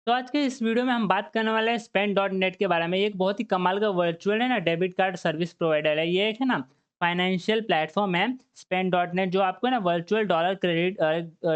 तो आज के इस वीडियो में हम बात करने वाले हैं स्पेंड डॉट नेट के बारे में। ये एक बहुत ही कमाल का वर्चुअल है ना डेबिट कार्ड सर्विस प्रोवाइडर है। ये एक है ना फाइनेंशियल प्लेटफॉर्म है स्पेंड डॉट नेट, जो आपको ना virtual dollar credit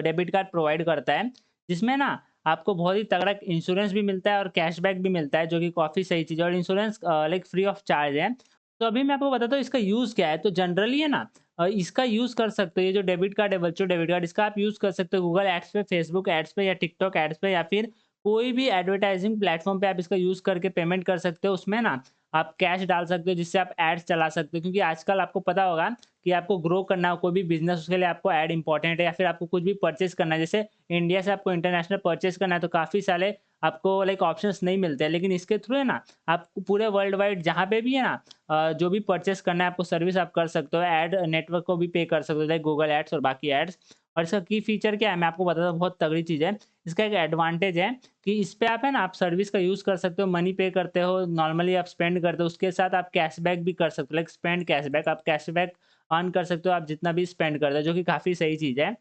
debit card provide करता है, जिसमें ना आपको बहुत ही तगड़ा इंश्योरेंस भी मिलता है और कैशबैक भी मिलता है, जो कि काफ़ी सही चीज़ है। और insurance like free of charge है। तो अभी मैं आपको बताता हूँ इसका यूज़ क्या है। तो जनरली है ना इसका यूज़ कर सकते हो। ये जो डेबिट कार्ड है वर्चुअल डेबिट कार्ड, इसका आप यूज़ कर सकते हो गूगल एड्स पे, फेसबुक एड्स पे या टिकटॉक एड्स पे, या फिर कोई भी एडवर्टाइजिंग प्लेटफॉर्म पे आप इसका यूज़ करके पेमेंट कर सकते हो। उसमें ना आप कैश डाल सकते हो, जिससे आप एड्स चला सकते हो, क्योंकि आजकल आपको पता होगा कि आपको ग्रो करना हो कोई भी बिजनेस, उसके लिए आपको ऐड इंपॉर्टेंट है। या फिर आपको कुछ भी परचेज करना है, जैसे इंडिया से आपको इंटरनेशनल परचेज करना है, तो काफ़ी सारे आपको लाइक ऑप्शंस नहीं मिलते हैं। लेकिन इसके थ्रू है ना आपको पूरे वर्ल्ड वाइड जहाँ पे भी है ना जो भी परचेस करना है आपको सर्विस आप कर सकते हो। ऐड नेटवर्क को भी पे कर सकते हो, लाइक गूगल एड्स और बाकी एड्स। और इसका की फीचर क्या है मैं आपको बताता हूँ, बहुत तगड़ी चीज़ है। इसका एक एडवांटेज है कि इस पे आप है ना आप सर्विस का यूज़ कर सकते हो, मनी पे करते हो, नॉर्मली आप स्पेंड करते हो, उसके साथ आप कैशबैक भी कर सकते हो, लाइक स्पेंड कैशबैक। आप कैशबैक अर्न कर सकते हो आप जितना भी स्पेंड करते हो, जो कि काफ़ी सही चीज़ है।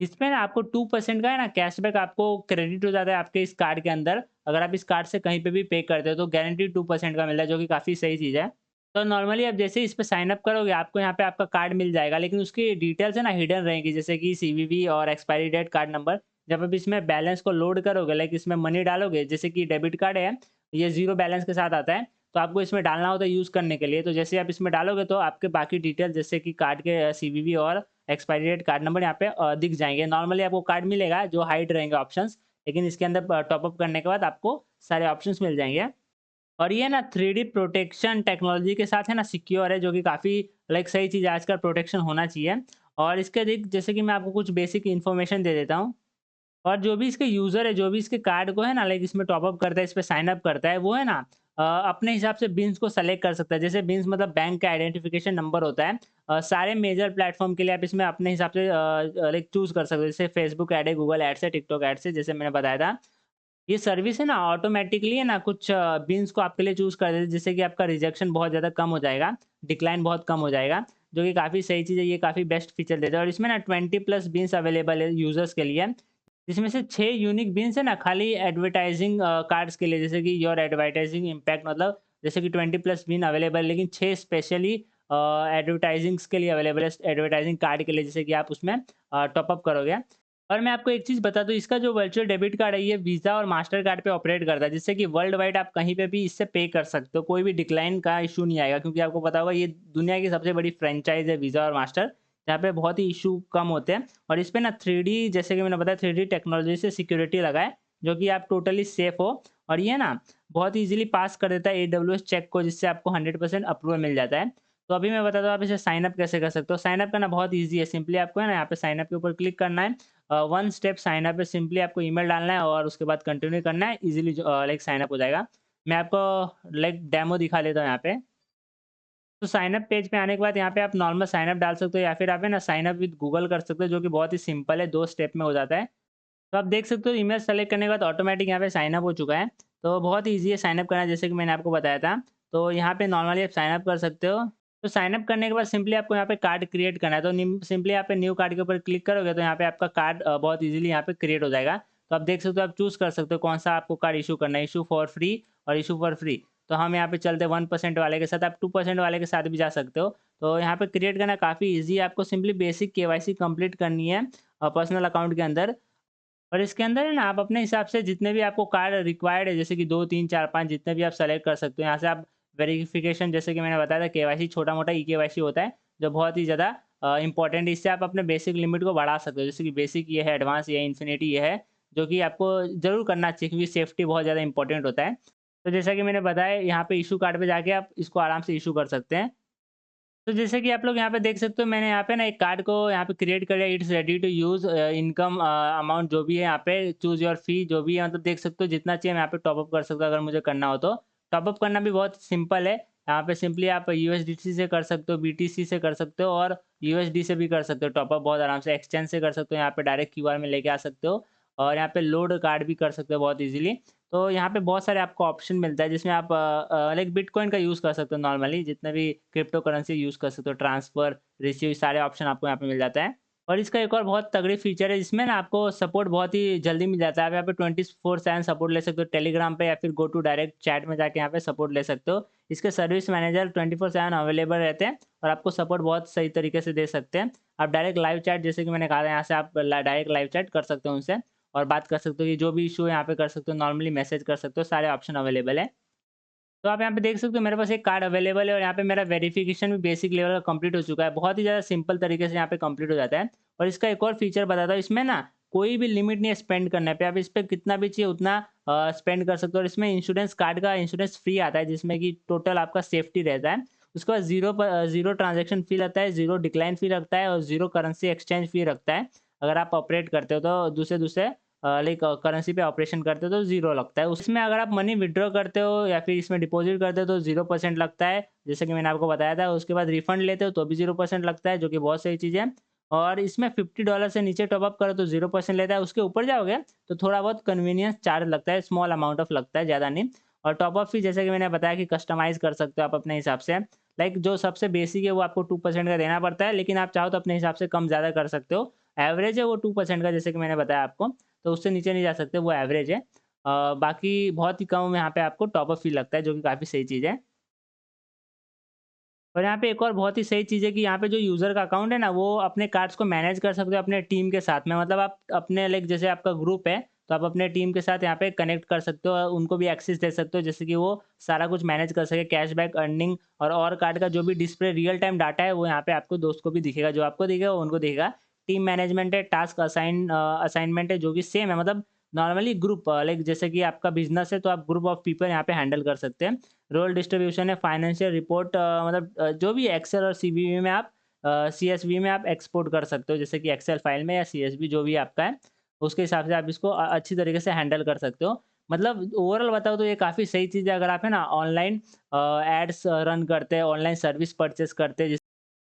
इसमें ना आपको 2% का है ना कैशबैक आपको क्रेडिट हो जाता है आपके इस कार्ड के अंदर। अगर आप इस कार्ड से कहीं पे भी पे करते हो तो गारंटी 2% का मिलता है, जो कि काफ़ी सही चीज़ है। तो नॉर्मली आप जैसे ही इस पे साइन अप करोगे, आपको यहाँ पे आपका कार्ड मिल जाएगा, लेकिन उसकी डिटेल्स है ना हिडन रहेंगी, जैसे कि सीवीवी और एक्सपायरी डेट, कार्ड नंबर। जब आप इसमें बैलेंस को लोड करोगे, लाइक इसमें मनी डालोगे, जैसे कि डेबिट कार्ड है, ये ज़ीरो बैलेंस के साथ आता है, तो आपको इसमें डालना होता है यूज़ करने के लिए। तो जैसे आप इसमें डालोगे तो आपके बाकी डिटेल, जैसे कि कार्ड के सीवीवी और एक्सपायरी डेट, कार्ड नंबर यहाँ पे दिख जाएँगे। नॉर्मली आपको कार्ड मिलेगा जो हाइड रहेंगे ऑप्शंस, लेकिन इसके अंदर टॉप अप करने के बाद आपको सारे ऑप्शंस मिल जाएँगे। और ये ना 3D प्रोटेक्शन टेक्नोलॉजी के साथ है ना सिक्योर है, जो कि काफ़ी लाइक सही चीज़ है। आजकल प्रोटेक्शन होना चाहिए। और इसके जैसे कि मैं आपको कुछ बेसिक इन्फॉर्मेशन दे देता हूँ। और जो भी इसके यूज़र है, जो भी इसके कार्ड को है ना लाइक इसमें टॉप अप करता है, इस पे साइन अप करता है, वो है ना अपने हिसाब से बिन्स को सेलेक्ट कर सकता है। जैसे बिन्स मतलब बैंक का आइडेंटिफिकेशन नंबर होता है। सारे मेजर प्लेटफ़ॉर्म के लिए आप इसमें अपने हिसाब से लाइक चूज़ कर सकते हो। जैसे फेसबुक ऐड है, गूगल एड्स है, टिकटॉक एड्स है, जैसे मैंने बताया था। ये सर्विस है ना ऑटोमेटिकली है ना कुछ बिन्स को आपके लिए चूज़ कर देती है, जिससे कि आपका रिजेक्शन बहुत ज़्यादा कम हो जाएगा, डिक्लाइन बहुत कम हो जाएगा, जो कि काफ़ी सही चीज़ है। ये काफ़ी बेस्ट फीचर देता है। और इसमें ना 20 प्लस बिन्स अवेलेबल है यूज़र्स के लिए, जिसमें से 6 यूनिक बिन्स है ना खाली एडवर्टाइजिंग कार्ड्स के लिए, जैसे कि योर एडवर्टाइजिंग इम्पैक्ट, मतलब जैसे कि 20 प्लस बिन अवेलेबल है, लेकिन 6 स्पेशली एडवर्टाइजिंग्स के लिए अवेलेबल है, एडवर्टाइजिंग कार्ड के लिए, जैसे कि आप उसमें टॉप अप करोगे। और मैं आपको एक चीज़ बता दूँ, इसका जो वर्चुअल डेबिट कार्ड है, ये वीज़ा और मास्टर कार्ड पे ऑपरेट करता है, जिससे कि वर्ल्ड वाइड आप कहीं पे भी इससे पे कर सकते हो। कोई भी डिक्लाइन का इश्यू नहीं आएगा, क्योंकि आपको पता होगा ये दुनिया की सबसे बड़ी फ्रेंचाइज़ है वीज़ा और मास्टर, जहाँ पे बहुत ही इश्यू कम होते हैं। और इस पे ना 3D, जैसे कि मैंने बताया, 3D टेक्नोलॉजी से सिक्योरिटी लगा है, जो कि आप टोटली सेफ हो। और ये ना बहुत ईज़िली पास कर देता है एडब्ल्यूएस चेक को, जिससे आपको 100% अप्रूवल मिल जाता है। तो अभी मैं बताता हूँ आप इसे साइन अप कैसे कर सकते हो। साइन अप करना बहुत ईज़ी है। सिंपली आपको है ना यहाँ पे साइन अप के ऊपर क्लिक करना है। वन स्टेप साइन अप है, सिंपली आपको ईमेल डालना है और उसके बाद कंटिन्यू करना है, ईज़िली लाइक साइन अप हो जाएगा। मैं आपको लाइक डेमो दिखा देता हूँ यहाँ पे। तो साइन अप पेज पे आने के बाद यहाँ पे आप नॉर्मल साइन अप डाल सकते हो, या फिर आप है ना साइन अप विद गूगल कर सकते हो, जो कि बहुत ही सिंपल है, 2 स्टेप में हो जाता है। तो आप देख सकते हो ईमेल सेलेक्ट करने के बाद ऑटोमेटिक यहाँ पे साइन अप हो चुका है। तो बहुत ही ईज़ी है साइन अप करना, जैसे कि मैंने आपको बताया था। तो यहाँ पे नॉर्मली आप साइन अप कर सकते हो। तो साइन अप करने के बाद सिंपली आपको यहाँ पे कार्ड क्रिएट करना है। तो सिंपली यहाँ पे न्यू कार्ड के ऊपर क्लिक करोगे, तो यहाँ पे आपका कार्ड बहुत ईज़िली यहाँ पे क्रिएट हो जाएगा। तो आप देख सकते हो, आप चूज़ कर सकते हो कौन-सा आपको कार्ड इश्यू करना है, इश्यू फॉर फ्री और इश्यू फॉर फ्री। तो हम यहाँ पे चलते हैं 1% वाले के साथ, आप 2% वाले के साथ भी जा सकते हो। तो यहाँ पे क्रिएट करना काफ़ी ईज़ी है, आपको सिंपली बेसिक केवाईसी कंप्लीट करनी है पर्सनल अकाउंट के अंदर। और इसके अंदर है ना आप अपने हिसाब से जितने भी आपको कार्ड रिक्वायर्ड है, जैसे कि 2, 3, 4, 5 जितने भी आप सेलेक्ट कर सकते हो। यहाँ से आप वेरिफिकेशन, जैसे कि मैंने बताया था, केवाईसी छोटा-मोटा ई-केवाईसी होता है, जो बहुत ही ज़्यादा इम्पोर्टेंट है। इससे आप अपने बेसिक लिमिट को बढ़ा सकते हो। जैसे कि बेसिक ये है, एडवांस ये है, इन्फिनिटी ये है, जो कि आपको ज़रूर करना चाहिए, क्योंकि सेफ्टी बहुत ज़्यादा इंपॉर्टेंट होता है। तो जैसा कि मैंने बताया, यहाँ पे इश्यू कार्ड पे जाके आप इसको आराम से इश्यू कर सकते हैं। तो जैसे कि आप लोग यहाँ पे देख सकते हो, मैंने यहाँ पे ना एक कार्ड को यहाँ पे क्रिएट कर लिया। It's ready to use income amount जो भी है यहाँ पे, चूज़ योर फी जो भी है, मतलब देख सकते हो जितना चाहिए मैं यहाँ पे टॉप अप कर सकता हूँ, अगर मुझे करना हो तो। टॉप अप करना भी बहुत सिंपल है। यहाँ पे सिंपली आप यूएसडीटी से कर सकते हो, बीटीसी से कर सकते हो और यूएसडी से भी कर सकते हो टॉप अप बहुत आराम से। एक्सचेंज से कर सकते हो, यहाँ पे डायरेक्ट क्यूआर में लेके आ सकते हो और यहाँ पे लोड कार्ड भी कर सकते हो बहुत ईज़िली। तो यहाँ पे बहुत सारे आपको ऑप्शन मिलता है, जिसमें आप लाइक बिटकॉइन का यूज़ कर सकते हो, नॉर्मली जितने भी क्रिप्टो करेंसी यूज़ कर सकते हो, ट्रांसफ़र, रिसीव, सारे ऑप्शन आपको यहाँ पे मिल जाता है। और इसका एक और बहुत तगड़ी फीचर है, जिसमें ना आपको सपोर्ट बहुत ही जल्दी मिल जाता है। आप यहाँ पे 24/7 सपोर्ट ले सकते हो टेलीग्राम पे, या फिर गो टू डायरेक्ट चैट में जाके यहाँ पे सपोर्ट ले सकते हो। इसके सर्विस मैनेजर 24/7 अवेलेबल रहते हैं और आपको सपोर्ट बहुत सही तरीके से दे सकते हैं। आप डायरेक्ट लाइव चैट, जैसे कि मैंने कहा था, यहाँ से आप डायरेक्ट लाइव चैट कर सकते हो उनसे और बात कर सकते हो कि जो भी इशू है यहाँ पे कर सकते हो, नॉर्मली मैसेज कर सकते हो, सारे ऑप्शन अवेलेबल है। तो आप यहाँ पे देख सकते हो मेरे पास एक कार्ड अवेलेबल है और यहाँ पे मेरा वेरिफिकेशन भी बेसिक लेवल का कंप्लीट हो चुका है। बहुत ही ज़्यादा सिंपल तरीके से यहाँ पे कंप्लीट हो जाता है। और इसका एक और फीचर बताता हूँ, इसमें ना कोई भी लिमिट नहीं है स्पेंड करने पे। आप इस पे कितना भी चाहिए उतना स्पेंड कर सकते हो। और इसमें इंश्योरेंस कार्ड का इंश्योरेंस फ्री आता है, जिसमें कि टोटल आपका सेफ्टी रहता है। उसके बाद ज़ीरो ट्रांजेक्शन फ़ी लगता है, ज़ीरो डिक्लाइन फ़ी लगता है और ज़ीरो करेंसी एक्सचेंज फ़ी रखता है। अगर आप ऑपरेट करते हो तो दूसरे दूसरे लाइक करेंसी पे ऑपरेशन करते हो तो ज़ीरो लगता है। उसमें अगर आप मनी विथड्रॉ करते हो या फिर इसमें डिपॉज़िट करते हो तो 0% लगता है, जैसे कि मैंने आपको बताया था। उसके बाद रिफंड लेते हो तो भी 0% लगता है, जो कि बहुत सही चीज़ है। और इसमें $50 से नीचे टॉप अप करो तो 0% लेता है। उसके ऊपर जाओगे तो थोड़ा बहुत कन्वीनियंस चार्ज लगता है, स्मॉल अमाउंट ऑफ लगता है, ज़्यादा नहीं। और टॉप अप फी, जैसे कि मैंने बताया, कि कस्टमाइज़ कर सकते हो आप अपने हिसाब से। लाइक जो सबसे बेसिक है वो आपको 2% का देना पड़ता है, लेकिन आप चाहो तो अपने हिसाब से कम ज़्यादा कर सकते हो। एवरेज है वो 2% का, जैसे कि मैंने बताया आपको। तो उससे नीचे नहीं जा सकते, वो एवरेज है। बाकी बहुत ही कम यहाँ पे आपको टॉप अप फ़ी लगता है, जो कि काफ़ी सही चीज़ है। और यहाँ पे एक और बहुत ही सही चीज़ है कि यहाँ पे जो यूज़र का अकाउंट है ना, वो अपने कार्ड्स को मैनेज कर सकते हो अपने टीम के साथ में। मतलब आप अपने लाइक जैसे आपका ग्रुप है, तो आप अपने टीम के साथ यहाँ पे कनेक्ट कर सकते हो और उनको भी एक्सेस दे सकते हो, जैसे कि वो सारा कुछ मैनेज कर सके, कैशबैक, अर्निंग और कार्ड का जो भी डिस्प्ले रियल टाइम डाटा है, वो यहाँ पे आपको दोस्त को भी दिखेगा। जो आपको दिखेगा, वो उनको दिखेगा। टीम मैनेजमेंट है, टास्क असाइनमेंट है, जो कि सेम है। मतलब नॉर्मली ग्रुप लाइक जैसे कि आपका बिज़नेस है, तो आप ग्रुप ऑफ पीपल यहाँ पे हैंडल कर सकते हैं। रोल डिस्ट्रीब्यूशन है, फाइनेंशियल रिपोर्ट, मतलब जो भी एक्सेल और सीवीवी में आप सीएसवी में आप एक्सपोर्ट कर सकते हो, जैसे कि एक्सेल फाइल में या सीएसवी जो भी आपका है, उसके हिसाब से आप इसको अच्छी तरीके से हैंडल कर सकते हो। मतलब ओवरऑल बताओ तो ये काफ़ी सही चीज़ है, अगर आप है ना ऑनलाइन एड्स रन करते हैं, ऑनलाइन सर्विस परचेज़ करते हैं।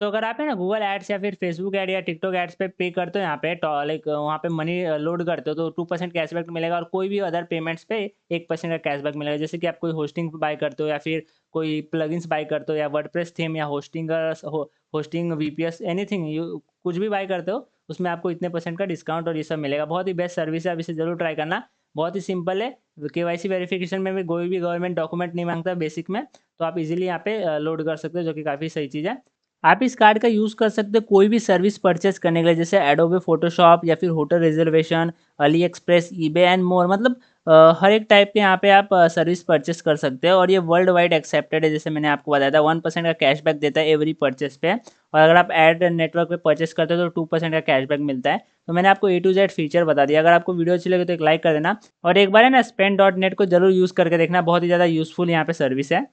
तो अगर आप है ना गूगल एड्स या फिर फेसबुक ऐड या टिकटॉक एड्स पे करते हो, यहाँ पे लाइक वहाँ पे मनी लोड करते हो, तो 2% कैशबैक मिलेगा। और कोई भी अदर पेमेंट्स पे 1% का कैशबैक मिलेगा। जैसे कि आप कोई होस्टिंग बाय करते हो या फिर कोई प्लगइन्स बाय करते हो या वर्डप्रेस थीम या होस्टिंग वीपीएस एनीथिंग, कुछ भी बाय करते हो, उसमें आपको इतने परसेंट का डिस्काउंट और ये सब मिलेगा। बहुत ही बेस्ट सर्विस है, आप इसे जरूर ट्राई करना। बहुत ही सिंपल है। केवाईसी वेरिफिकेशन में भी कोई भी गवर्नमेंट डॉक्यूमेंट नहीं मांगता बेसिक में, तो आप इजीली यहाँ पे लोड कर सकते हो, जो कि काफ़ी सही चीज़ है। आप इस कार्ड का यूज़ कर सकते हो कोई भी सर्विस परचेज़ करने के लिए, जैसे एडोबे फ़ोटोशॉप या फिर hotel reservation, Ali express, eBay and more. मतलब हर एक टाइप के यहाँ पे आप सर्विस परचेज़ कर सकते हो और ये वर्ल्ड वाइड एक्सेप्टेड है। जैसे मैंने आपको बताया था, 1% का कैशबैक देता है एवरी परचेज़ पे। और अगर आप एड नेटवर्क पे परचेज़ करते हो तो 2% का कैशबैक मिलता है। तो मैंने आपको ए टू जेड फीचर बता दिया। अगर आपको वीडियो अच्छी लगे तो एक लाइक कर देना और एक बार है ना स्पेंड डॉट नेट को ज़रूर यूज़ करके देखना, बहुत ही ज़्यादा यूज़फुल यहाँ पे सर्विस है।